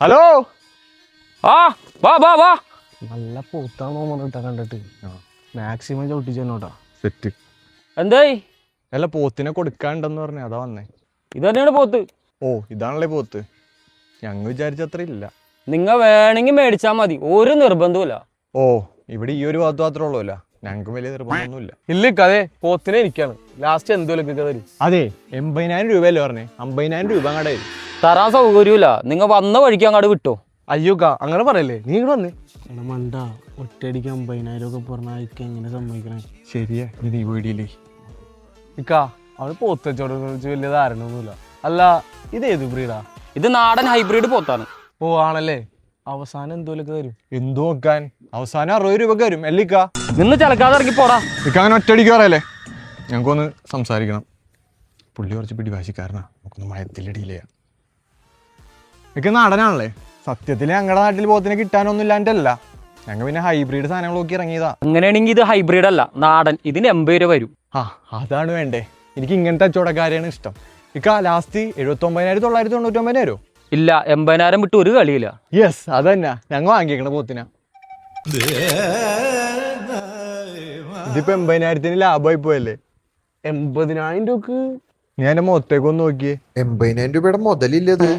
Hello. ആ വാ വാ വാ. നല്ല പോത്താണോ പറഞ്ഞിട്ടാ കണ്ടിട്ട് മാക്സിമം ചവിട്ടിച്ചോട്ടാ സെറ്റ്. എന്തായി? അല്ല പോത്തിനെ കൊടുക്കാണ്ടെന്ന് പറഞ്ഞ അതാ വന്നേ. ഇത് തന്നെയാണ് പോത്ത്. ഓ ഇതാണല്ലേ പോത്ത്. ഞങ്ങൾ വിചാരിച്ചത്ര ഇല്ല. നിങ്ങ വേണമെങ്കിൽ മേടിച്ചാൽ മതി, ഒരു നിർബന്ധമില്ല. ഓ ഇവിടെ ഈ ഒരു ഭാഗത്ത് മാത്രമേ ഉള്ളൂല്ല, ഞങ്ങൾക്കും വലിയ നിർബന്ധമൊന്നുമില്ല. ഇല്ല കഥേ പോത്തിനെ ഇരിക്കാണ്. ലാസ്റ്റ് എന്തുലൊക്കെ തരും. അതെ 80,000 രൂപയല്ലേ പറഞ്ഞേ, 50,000 രൂപ അങ്ങടെ വരും. തരാൻ സൗകര്യമില്ല, നിങ്ങ വന്ന വഴിക്ക് അങ്ങോട്ട് വിട്ടോ. അയ്യോക്ക അങ്ങനെ പറയല്ലേ, നീ ഇങ്ങോട്ട് വന്നേ. മണ്ട ഒറ്റയടിക്ക് 50,000 ഒക്കെ പറഞ്ഞാൽ എങ്ങനെ സമ്മതിക്കണേ? ശരിയാ, നീ വീടിയില്ലേ ഇക്ക അവന് പോത്ത് വെച്ചോടെ വലിയ ധാരണ ഒന്നുമില്ല. അല്ല ഇത് ഏത് ബ്രീഡാ? ഇത് നാടൻ ഹൈബ്രിഡ് പോത്താണ്. ഓ ആണല്ലേ. അവസാനം എന്തുലൊക്കെ തരും? എന്തു നോക്കാൻ, അവസാനം 60 രൂപക്ക് വരും. എല്ലിക്ക നിന്ന് ചിലക്കാതെ ഇറങ്ങി പോടാ. ഇക്ക അങ്ങനെ ഒറ്റയടിക്ക് പറയല്ലേ, ഞങ്ങൾക്കൊന്ന് സംസാരിക്കണം. പുള്ളി കുറച്ച് പിടിവാശിക്കാരനാ, നമുക്കൊന്ന് മയത്തിലടിയില്ല. ഇക്ക നാടനാണല്ലേ. സത്യത്തിൽ ഞങ്ങളുടെ നാട്ടിൽ പോത്തിനെ കിട്ടാനൊന്നും ഇല്ലാണ്ടല്ല, ഞങ്ങൾ പിന്നെ ഹൈബ്രിഡ് സാധനങ്ങൾ നോക്കി ഇറങ്ങിയതാ. അങ്ങനെയാണെങ്കിൽ ഇത് ഹൈബ്രിഡ് അല്ല, നാടൻ. ഇതിന് 80 രൂപ വരും. ആ അതാണ് വേണ്ടേ, എനിക്ക് ഇങ്ങനത്തെ കച്ചവടക്കാരെയാണ് ഇഷ്ടം. ഇക്ക ലാസ്റ്റ് 79,999 തരുമോ? ഇല്ല, 80,000 വിട്ട് ഒരു കളിയില്ല. യെസ് അത് തന്നെ, ഞങ്ങൾ വാങ്ങിക്കണ പോത്തിനാ. ഇതിപ്പോ 80,000 ലാഭമായി പോയല്ലേ. 80,000 രൂപക്ക് ഞാൻ എന്റെ മുഖത്തേക്കൊന്ന് നോക്കിയേ. 80,000 രൂപയുടെ മുതലില്ലത്.